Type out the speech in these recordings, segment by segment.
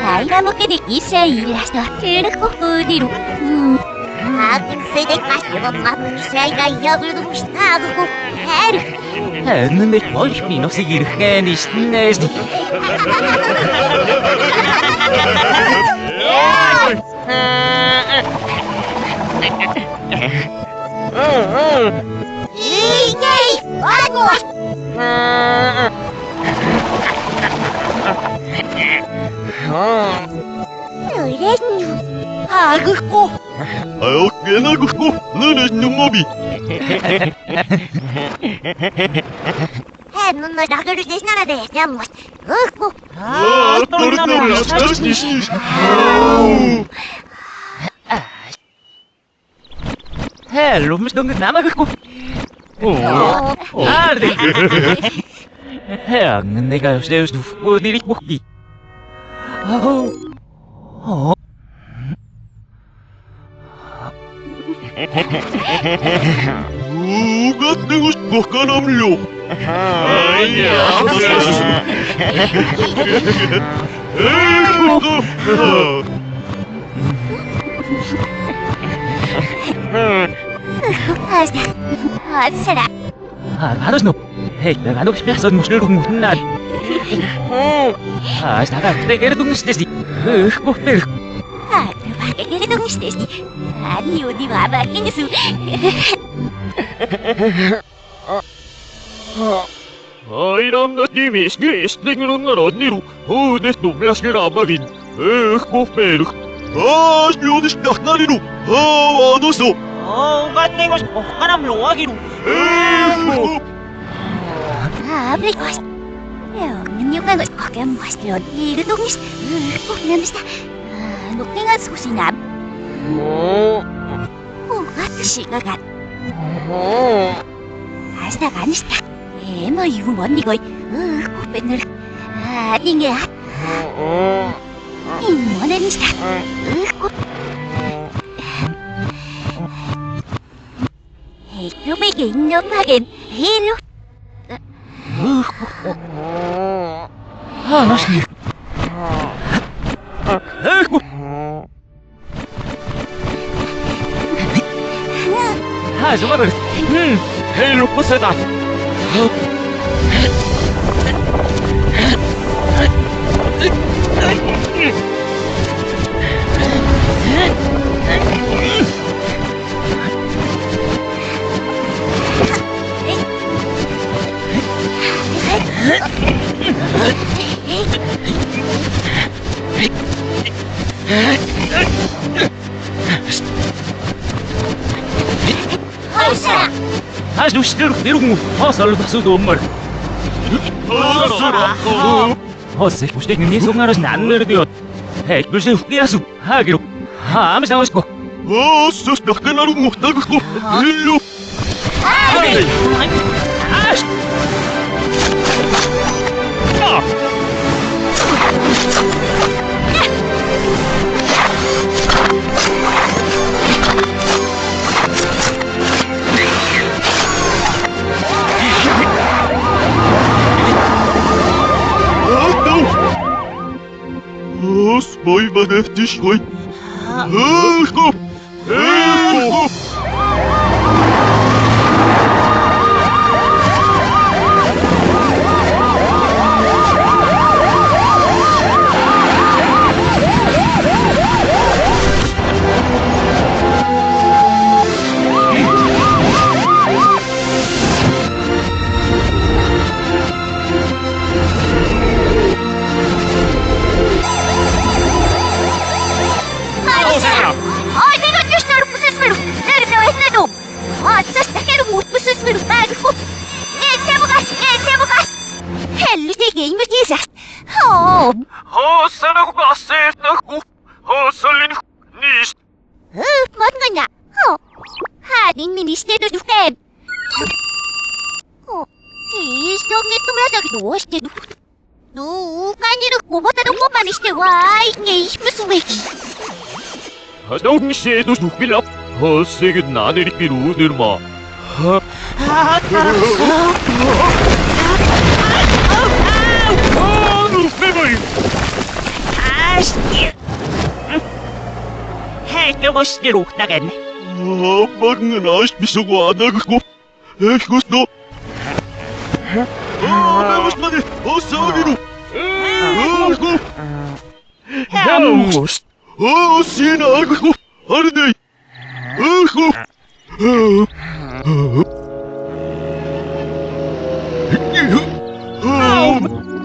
Aina mo kini isa ilas na tira ko diro. Aking sedek masih saya gaya belum stado ko. Нэг болж би носыг ирэхэн ишнээс. Ей, агу. Агуко. Агуко, нэнэс нумоби. Ну 나를 대신하래. ям. 으고. Hello, mis donde nama ko. Arde. 내가 요새 뭐 일이 먹기. Угаднего сколько нам лёг. Сара. Harus no. Hei, ganok spiasan muskil kung munan. Saka tegere tung stesi. Kohter. tegere tung stesi. Ani odi baba kinsu. Iram na timis gis tingnan na rodniru. Des dumlas grabagin. Kohter. Spionis taknariru. Ano so? Gatnegos kanam luagiru. Abrikos. Nyokan gos kokam waslo di dungis. Namista. Nukinga susinab. Gatsi gagat. Asta ganista. Mo yung mondi goy. Kupenner. Dinge. Monenista. Lumigay nyo pa rin. Hilo. Nasli. Sumaber. Helo pasada. Acho que eu não posso falar do seu amor. Você pode ter nem sonhar as nanas de outro. É que você quer isso. Agro. Mas não esco. Nossa, está canal mortal com filho. Ой, бадефтиш, ой. Эхо! Эхо! Don't say those who fill up. Sige na nirikirudin ma. Häkelvosti ruhtagen. Bagnen aas bisogo anagko. Gusto. Mustani. Sagiru. Hämust. Siinä alko. Arnei.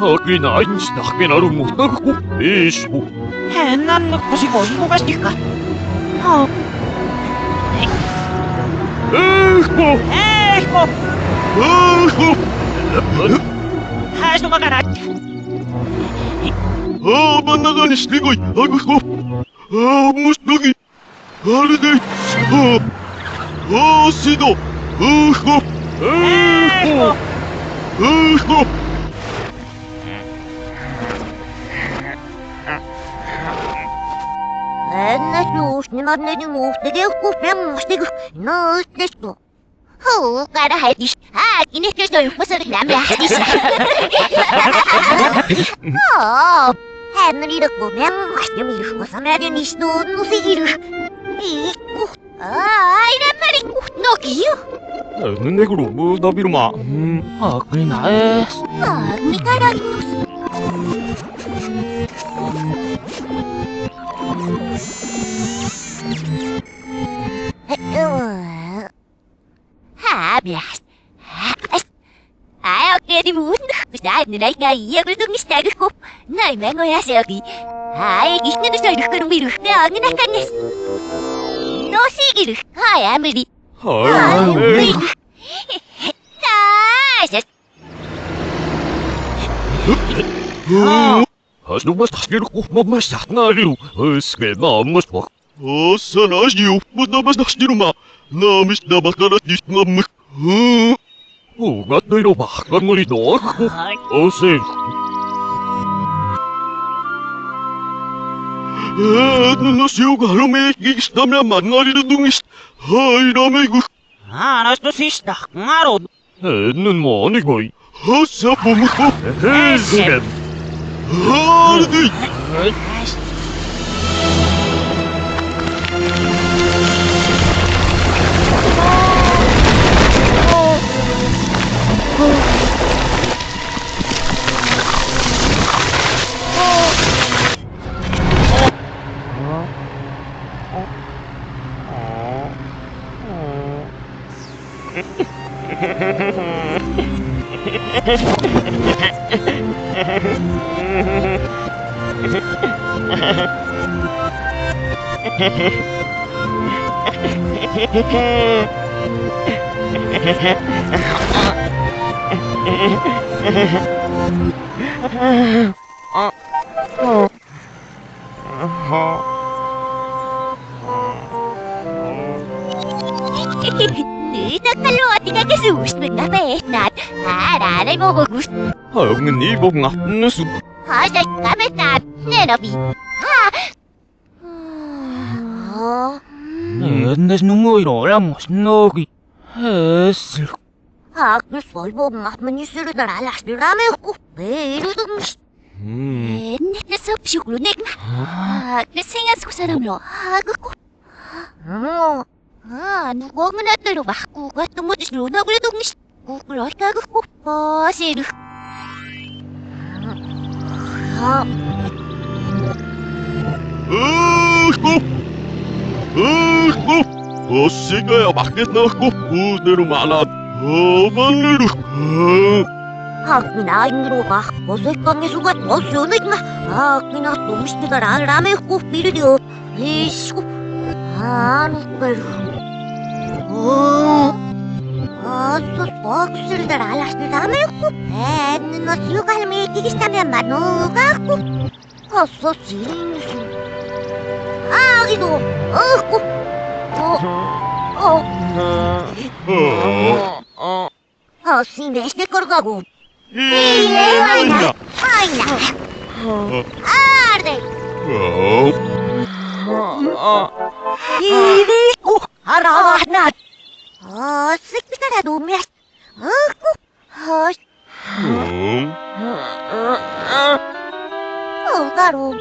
Hakin ainstakkin arun muhtaku. Isku. Hän annakkosi voimakastikka. Ehko! Häs numakarat. Mannagan isligoi. Agko. Mustagi. Arnei. Sido. Ehko! Ennä just nimanneeni muhtegi kuhmemmustegi nöötnestu. Huukara hätis. Hääkin ehkä jos toivossa lämmähtis. Hän oli kuhmemmasti mihuosa määrin istuun usihiru. Ikku. Aina määrin kuhtnokiu. 근데 그럼 뭐 나비로마. 하kin aes. Mikä rajoitus? Hablas. Oikein muuta. Saat nyt aikaa iäkultumista kun näin mä ngoja seoki. Kisne tuossa yhkön miruhtaa angina kannes. Tosikin haameli. Taas. Has nu mas tasgiru mamma sahtnariru. Öske namus bak. Sanasgiu. Namas nasdiruma. Namis nabakarat isnamuk. Ugat niro bakkan muli doakku. Osen. No siuga halume istamia mangarirudungist. Hainameigu. Anastusista. Marut. Ennen maanikoi. Sapumuko. Hesken. Arnei. Niitä kaluotika kesuustunna pehnat. Hääräälle mokokus. Hagen ibonga nusu. Haasas kametaan. Nenopi. Ennes nungoiro olamos nogi. Hesl. Haaknus voivongat meni syrjän alasti rameuhku. Veilutumus. Enne sopsuklunek. Haaknus sengas kusaramlo. Haakukku. 누구는 애들로 막고 같은 뭐지 루나그래 동시 구글 어디가 그 버시르 Ossiga 막겠나고 우대로 말아. 만내루. 하기나 인로가 어색강의 수가 어쩌니까 그냥 동시대가 라메 꽃비르려 이시고 누구를 Boksylder alasti rameuhku. No siukal miettikistämiä manuukahku. Osso silmisu. Aagidu. Ohku. Ossin veste korkaku. Aina. Aarde. Hiivikku. Arahnat. Sitten думяс. Хош. Огару.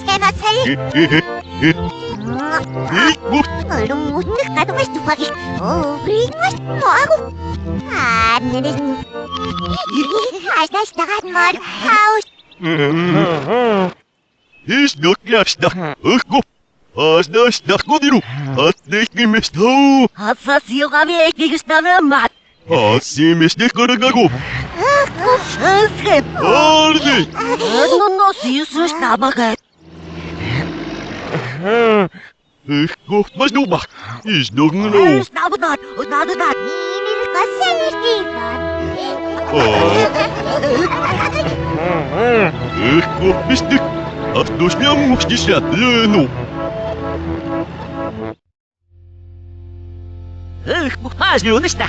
Скэнацай. 얼른 못 가도 맛있어 하기. 브리맛 뭐하고? 내는 아시다시다가 말 하우스. Is dat jasdag? Go. Als dat dag kodiru. At ik mis toe. 아파시오가 왜 기그스타면 맛. Asi mis de karagago. 스케. Arde. 너 시우스 나바가. Go. Mas doe maar. Is nog een 나보다 나도 다. 이미가 셀리티반. Go. Is dik. Als dus niet moest je zetten. No. 하지 못했다.